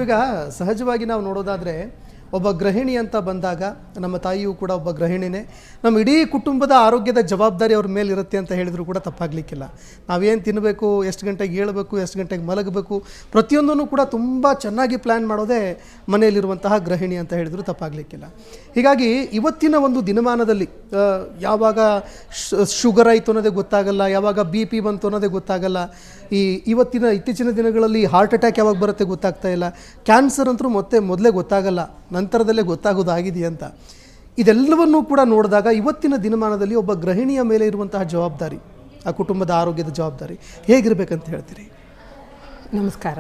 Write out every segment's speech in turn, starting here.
ಈಗ ಸಹಜವಾಗಿ ನಾವು ನೋಡೋದಾದರೆ ಒಬ್ಬ ಗೃಹಿಣಿ ಅಂತ ಬಂದಾಗ ನಮ್ಮ ತಾಯಿಯೂ ಕೂಡ ಒಬ್ಬ ಗೃಹಿಣಿನೇ. ನಮ್ಮ ಇಡೀ ಕುಟುಂಬದ ಆರೋಗ್ಯದ ಜವಾಬ್ದಾರಿ ಅವ್ರ ಮೇಲೆ ಇರುತ್ತೆ ಅಂತ ಹೇಳಿದರೂ ಕೂಡ ತಪ್ಪಾಗಲಿಕ್ಕಿಲ್ಲ. ನಾವೇನು ತಿನ್ನಬೇಕು, ಎಷ್ಟು ಗಂಟೆಗೆ ಏಳಬೇಕು, ಎಷ್ಟು ಗಂಟೆಗೆ ಮಲಗಬೇಕು, ಪ್ರತಿಯೊಂದನ್ನು ಕೂಡ ತುಂಬ ಚೆನ್ನಾಗಿ ಪ್ಲ್ಯಾನ್ ಮಾಡೋದೇ ಮನೆಯಲ್ಲಿರುವಂತಹ ಗೃಹಿಣಿ ಅಂತ ಹೇಳಿದರೂ ತಪ್ಪಾಗಲಿಕ್ಕಿಲ್ಲ. ಹೀಗಾಗಿ ಇವತ್ತಿನ ಒಂದು ದಿನಮಾನದಲ್ಲಿ ಯಾವಾಗ ಶುಗರ್ ಆಯಿತು ಅನ್ನೋದೇ ಗೊತ್ತಾಗಲ್ಲ, ಯಾವಾಗ BP ಬಂತು ಅನ್ನೋದೇ ಗೊತ್ತಾಗಲ್ಲ, ಇತ್ತೀಚಿನ ದಿನಗಳಲ್ಲಿ ಹಾರ್ಟ್ ಅಟ್ಯಾಕ್ ಯಾವಾಗ ಬರುತ್ತೆ ಗೊತ್ತಾಗ್ತಾ ಇಲ್ಲ, ಕ್ಯಾನ್ಸರ್ ಅಂತೂ ಮೊದಲೇ ಗೊತ್ತಾಗಲ್ಲ, ನಂತರದಲ್ಲೇ ಗೊತ್ತಾಗೋದಾಗಿದೆ ಅಂತ. ಇದೆಲ್ಲವನ್ನೂ ಕೂಡ ನೋಡಿದಾಗ ಇವತ್ತಿನ ದಿನಮಾನದಲ್ಲಿ ಒಬ್ಬ ಗೃಹಿಣಿಯ ಮೇಲೆ ಇರುವಂತಹ ಜವಾಬ್ದಾರಿ, ಆ ಕುಟುಂಬದ ಆರೋಗ್ಯದ ಜವಾಬ್ದಾರಿ ಹೇಗಿರಬೇಕಂತ ಹೇಳ್ತೀರಿ? ನಮಸ್ಕಾರ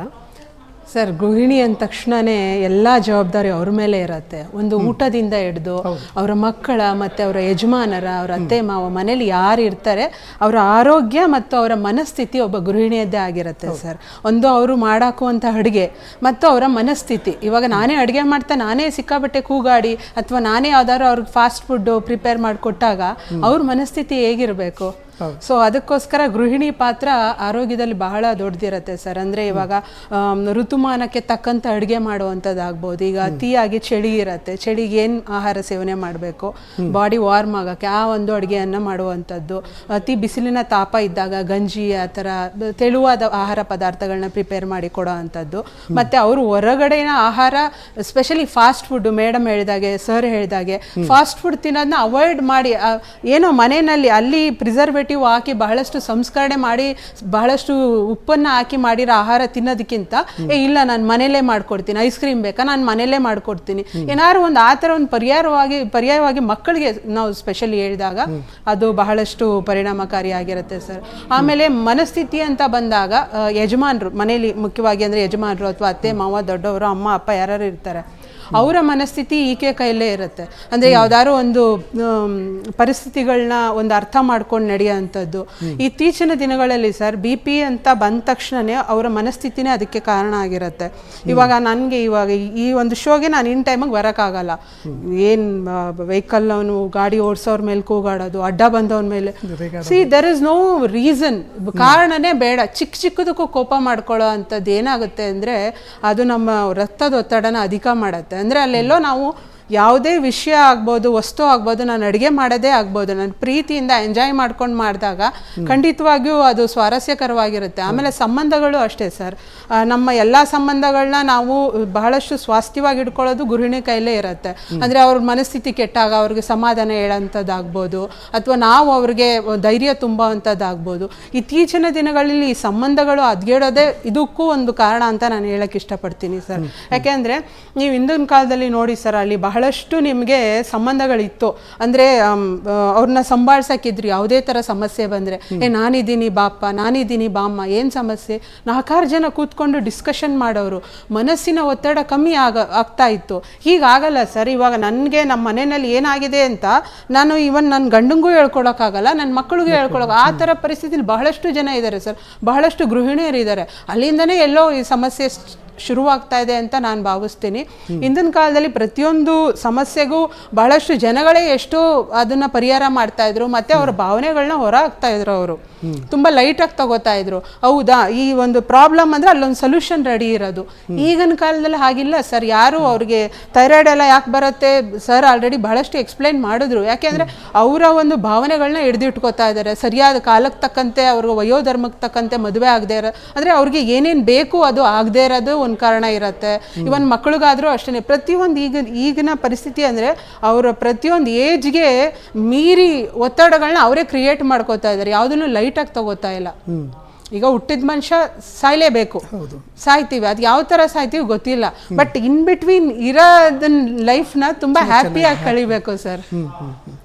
ಸರ್. ಗೃಹಿಣಿ ಅಂದ ತಕ್ಷಣವೇ ಎಲ್ಲ ಜವಾಬ್ದಾರಿ ಅವ್ರ ಮೇಲೆ ಇರುತ್ತೆ. ಒಂದು ಊಟದಿಂದ ಹಿಡಿದು ಅವರ ಮಕ್ಕಳ ಮತ್ತು ಅವರ ಯಜಮಾನರ, ಅವರ ಅತ್ತೆ ಮಾವ, ಮನೇಲಿ ಯಾರು ಇರ್ತಾರೆ ಅವರ ಆರೋಗ್ಯ ಮತ್ತು ಅವರ ಮನಸ್ಥಿತಿ ಒಬ್ಬ ಗೃಹಿಣಿಯದ್ದೇ ಆಗಿರುತ್ತೆ ಸರ್. ಒಂದು ಅವರು ಮಾಡಾಕುವಂಥ ಅಡುಗೆ ಮತ್ತು ಅವರ ಮನಸ್ಥಿತಿ. ಇವಾಗ ನಾನೇ ಅಡುಗೆ ಮಾಡ್ತಾ ನಾನೇ ಸಿಕ್ಕಾಬಟ್ಟೆ ಕೂಗಾಡಿ ಅಥವಾ ನಾನೇ ಯಾವ್ದಾದ್ರು ಅವ್ರಿಗೆ ಫಾಸ್ಟ್ ಫುಡ್ಡು ಪ್ರಿಪೇರ್ ಮಾಡಿಕೊಟ್ಟಾಗ ಅವ್ರ ಮನಸ್ಥಿತಿ ಹೇಗಿರಬೇಕು? ಸೊ ಅದಕ್ಕೋಸ್ಕರ ಗೃಹಿಣಿ ಪಾತ್ರ ಆರೋಗ್ಯದಲ್ಲಿ ಬಹಳ ದೊಡ್ಡದಿರುತ್ತೆ ಸರ್. ಅಂದರೆ ಇವಾಗ ಋತುಮಾನಕ್ಕೆ ತಕ್ಕಂಥ ಅಡುಗೆ ಮಾಡುವಂಥದ್ದಾಗ್ಬೋದು. ಈಗ ಅತಿಯಾಗಿ ಚಳಿ ಇರುತ್ತೆ, ಚಳಿಗೆ ಏನು ಆಹಾರ ಸೇವನೆ ಮಾಡಬೇಕು, ಬಾಡಿ ವಾರ್ಮ್ ಆಗೋಕ್ಕೆ ಆ ಒಂದು ಅಡುಗೆಯನ್ನು ಮಾಡುವಂಥದ್ದು. ಅತಿ ಬಿಸಿಲಿನ ತಾಪ ಇದ್ದಾಗ ಗಂಜಿ ಆ ಥರ ತೆಳುವಾದ ಆಹಾರ ಪದಾರ್ಥಗಳನ್ನ ಪ್ರಿಪೇರ್ ಮಾಡಿ ಕೊಡೋ ಅಂಥದ್ದು. ಮತ್ತು ಅವರು ಹೊರಗಡೆನ ಆಹಾರ, ಎಸ್ಪೆಷಲಿ ಫಾಸ್ಟ್ ಫುಡ್ಡು, ಮೇಡಮ್ ಹೇಳಿದಾಗೆ, ಸರ್ ಹೇಳಿದಾಗೆ ಫಾಸ್ಟ್ ಫುಡ್ ತಿನ್ನೋದನ್ನ ಅವಾಯ್ಡ್ ಮಾಡಿ, ಏನೋ ಮನೆಯಲ್ಲಿ ಅಲ್ಲಿ ಪ್ರಿಸರ್ವೇಟಿವ್ ಹಾಕಿ ಬಹಳಷ್ಟು ಸಂಸ್ಕರಣೆ ಮಾಡಿ ಬಹಳಷ್ಟು ಉಪ್ಪನ್ನು ಹಾಕಿ ಮಾಡಿರೋ ಆಹಾರ ತಿನ್ನೋದಕ್ಕಿಂತ ಇಲ್ಲ ನಾನು ಮನೇಲೇ ಮಾಡ್ಕೊಡ್ತೀನಿ, ಐಸ್ ಕ್ರೀಮ್ ಬೇಕಾ ನಾನು ಮನೇಲೇ ಮಾಡ್ಕೊಡ್ತೀನಿ, ಏನಾದ್ರು ಒಂದು ಆ ಥರ ಒಂದು ಪರ್ಯಾಯವಾಗಿ ಮಕ್ಕಳಿಗೆ ನಾವು ಸ್ಪೆಷಲಿ ಹೇಳಿದಾಗ ಅದು ಬಹಳಷ್ಟು ಪರಿಣಾಮಕಾರಿಯಾಗಿರುತ್ತೆ ಸರ್. ಆಮೇಲೆ ಮನಸ್ಥಿತಿ ಅಂತ ಬಂದಾಗ ಯಜಮಾನರು ಮನೇಲಿ, ಮುಖ್ಯವಾಗಿ ಅಂದರೆ ಯಜಮಾನರು ಅಥವಾ ಅತ್ತೆ ಮಾವ, ದೊಡ್ಡವರು, ಅಮ್ಮ ಅಪ್ಪ ಯಾರು ಇರ್ತಾರೆ ಅವರ ಮನಸ್ಥಿತಿ ಈಕೆ ಕೈಯಲ್ಲೇ ಇರುತ್ತೆ. ಅಂದರೆ ಯಾವ್ದಾದ್ರು ಒಂದು ಪರಿಸ್ಥಿತಿಗಳನ್ನ ಒಂದು ಅರ್ಥ ಮಾಡ್ಕೊಂಡು ನಡೆಯೋವಂಥದ್ದು. ಇತ್ತೀಚಿನ ದಿನಗಳಲ್ಲಿ ಸರ್ BP ಅಂತ ಬಂದ ತಕ್ಷಣವೇ ಅವರ ಮನಸ್ಥಿತಿನೇ ಅದಕ್ಕೆ ಕಾರಣ ಆಗಿರುತ್ತೆ. ಇವಾಗ ನನಗೆ ಈ ಒಂದು ಶೋಗೆ ನಾನು ಇನ್ ಟೈಮಿಗೆ ಬರೋಕ್ಕಾಗಲ್ಲ. ಏನು ವೆಹಿಕಲ್ ಅವನು ಗಾಡಿ ಓಡಿಸೋರ ಮೇಲೆ ಕೂಗಾಡೋದು, ಅಡ್ಡ ಬಂದವನ ಮೇಲೆ, ದರ್ ಇಸ್ ನೋ ರೀಸನ್, ಕಾರಣನೇ ಬೇಡ. ಚಿಕ್ಕದಕ್ಕೂ ಕೋಪ ಮಾಡ್ಕೊಳ್ಳೋ ಅಂಥದ್ದು ಏನಾಗುತ್ತೆ ಅಂದರೆ ಅದು ನಮ್ಮ ರಕ್ತದ ಒತ್ತಡನ ಅಧಿಕ ಮಾಡುತ್ತೆ. ಅಂದರೆ ಅಲ್ಲೆಲ್ಲೋ ನಾವು ಯಾವುದೇ ವಿಷಯ ಆಗ್ಬೋದು, ವಸ್ತು ಆಗ್ಬೋದು, ನಾನು ಅಡುಗೆ ಮಾಡೋದೇ ಆಗ್ಬೋದು, ನಾನು ಪ್ರೀತಿಯಿಂದ ಎಂಜಾಯ್ ಮಾಡ್ಕೊಂಡು ಮಾಡಿದಾಗ ಖಂಡಿತವಾಗಿಯೂ ಅದು ಸ್ವಾರಸ್ಯಕರವಾಗಿರುತ್ತೆ. ಆಮೇಲೆ ಸಂಬಂಧಗಳು ಅಷ್ಟೇ ಸರ್. ನಮ್ಮ ಎಲ್ಲ ಸಂಬಂಧಗಳನ್ನ ನಾವು ಬಹಳಷ್ಟು ಸ್ವಾಸ್ಥ್ಯವಾಗಿ ಇಟ್ಕೊಳ್ಳೋದು ಗೃಹಿಣಿ ಕೈಲೇ ಇರುತ್ತೆ. ಅಂದರೆ ಅವ್ರ ಮನಸ್ಥಿತಿ ಕೆಟ್ಟಾಗ ಅವ್ರಿಗೆ ಸಮಾಧಾನ ಹೇಳೋಂಥದ್ದಾಗ್ಬೋದು ಅಥವಾ ನಾವು ಅವ್ರಿಗೆ ಧೈರ್ಯ ತುಂಬುವಂಥದ್ದಾಗ್ಬೋದು. ಇತ್ತೀಚಿನ ದಿನಗಳಲ್ಲಿ ಈ ಸಂಬಂಧಗಳು ಹದಗೆಡೋದೇ ಇದಕ್ಕೂ ಒಂದು ಕಾರಣ ಅಂತ ನಾನು ಹೇಳೋಕ್ಕೆ ಇಷ್ಟಪಡ್ತೀನಿ ಸರ್. ಯಾಕೆಂದರೆ ನೀವು ಹಿಂದಿನ ಕಾಲದಲ್ಲಿ ನೋಡಿ ಸರ್, ಅಲ್ಲಿ ಬಹಳಷ್ಟು ನಿಮಗೆ ಸಂಬಂಧಗಳಿತ್ತು. ಅಂದರೆ ಅವ್ರನ್ನ ಸಂಭಾಳ್ಸಕ್ಕಿದ್ರು. ಯಾವುದೇ ಥರ ಸಮಸ್ಯೆ ಬಂದರೆ ನಾನಿದ್ದೀನಿ ಬಾಪ್ಪ, ನಾನಿದ್ದೀನಿ ಬಾಮ್ಮ, ಏನು ಸಮಸ್ಯೆ, 4-6 ಜನ ಕೂತ್ಕೊಂಡು ಡಿಸ್ಕಷನ್ ಮಾಡೋರು. ಮನಸ್ಸಿನ ಒತ್ತಡ ಕಮ್ಮಿ ಆಗ್ತಾ ಇತ್ತು. ಹೀಗಾಗಲ್ಲ ಸರ್. ಇವಾಗ ನನಗೆ ನಮ್ಮ ಮನೆಯಲ್ಲಿ ಏನಾಗಿದೆ ಅಂತ ನಾನು ಇವನ್ ನನ್ನ ಗಂಡಂಗೂ ಹೇಳ್ಕೊಳಕ್ಕಾಗಲ್ಲ, ನನ್ನ ಮಕ್ಕಳಿಗೂ ಆ ಥರ ಪರಿಸ್ಥಿತಿಲಿ ಬಹಳಷ್ಟು ಜನ ಇದ್ದಾರೆ ಸರ್. ಬಹಳಷ್ಟು ಗೃಹಿಣಿಯರು ಇದ್ದಾರೆ. ಅಲ್ಲಿಂದನೇ ಎಲ್ಲೋ ಈ ಸಮಸ್ಯೆ ಶುರುವಾಗ್ತಾ ಇದೆ ಅಂತ ನಾನು ಭಾವಿಸ್ತೀನಿ. ಹಿಂದಿನ ಕಾಲದಲ್ಲಿ ಪ್ರತಿಯೊಂದು ಸಮಸ್ಯೆಗೂ ಬಹಳಷ್ಟು ಜನಗಳೇ ಎಷ್ಟೋ ಅದನ್ನು ಪರಿಹಾರ ಮಾಡ್ತಾ ಇದ್ರು. ಮತ್ತು ಅವರ ಭಾವನೆಗಳನ್ನ ಹೊರ ಹಾಕ್ತಾ ಇದ್ರು. ಅವರು ತುಂಬ ಲೈಟಾಗಿ ತಗೋತಾ ಇದ್ರು. ಹೌದಾ, ಈ ಒಂದು ಪ್ರಾಬ್ಲಮ್ ಅಂದರೆ ಅಲ್ಲೊಂದು ಸೊಲ್ಯೂಷನ್ ರೆಡಿ ಇರೋದು. ಈಗಿನ ಕಾಲದಲ್ಲಿ ಹಾಗಿಲ್ಲ ಸರ್. ಯಾರು ಅವ್ರಿಗೆ ಥೈರಾಯ್ಡ್ ಎಲ್ಲ ಯಾಕೆ ಬರುತ್ತೆ ಸರ್ ಆಲ್ರೆಡಿ ಬಹಳಷ್ಟು ಎಕ್ಸ್ಪ್ಲೈನ್ ಮಾಡಿದ್ರು. ಯಾಕೆಂದರೆ ಅವರ ಒಂದು ಭಾವನೆಗಳನ್ನ ಹಿಡಿದಿಟ್ಕೋತಾ ಇದ್ದಾರೆ. ಸರಿಯಾದ ಕಾಲಕ್ಕೆ ತಕ್ಕಂತೆ, ಅವ್ರಿಗೆ ವಯೋಧರ್ಮಕ್ಕೆ ತಕ್ಕಂತೆ ಮದುವೆ ಆಗದೆ ಇರೋ, ಅಂದರೆ ಅವ್ರಿಗೆ ಏನೇನು ಬೇಕು ಅದು ಆಗದೆ ಇರೋದು ಒಂದು ಕಾರಣ ಇರುತ್ತೆ. ಇವನ್ ಮಕ್ಕಳಿಗಾದ್ರೂ ಅಷ್ಟೇ. ಪ್ರತಿಯೊಂದು ಈಗಿನ ಪರಿಸ್ಥಿತಿ ಅಂದರೆ ಅವರ ಪ್ರತಿಯೊಂದು ಏಜ್ಗೆ ಮೀರಿ ಒತ್ತಡಗಳನ್ನ ಅವರೇ ಕ್ರಿಯೇಟ್ ಮಾಡ್ಕೋತಾ ಇದ್ದಾರೆ. ಯಾವುದನ್ನು ಲೈಟಾಗಿ ತಗೋತಾ ಇಲ್ಲ. ಈಗ ಹುಟ್ಟಿದ ಮನುಷ್ಯ ಸಾಯ್ಲೇಬೇಕು, ಸಾಯ್ತೀವಿ. ಅದು ಯಾವ ಥರ ಸಾಯ್ತೀವಿ ಗೊತ್ತಿಲ್ಲ. ಬಟ್ ಇನ್ ಬಿಟ್ವೀನ್ ಇರೋದನ್ನ ಲೈಫ್ನ ತುಂಬ ಹ್ಯಾಪಿಯಾಗಿ ಕಳಿಬೇಕು ಸರ್.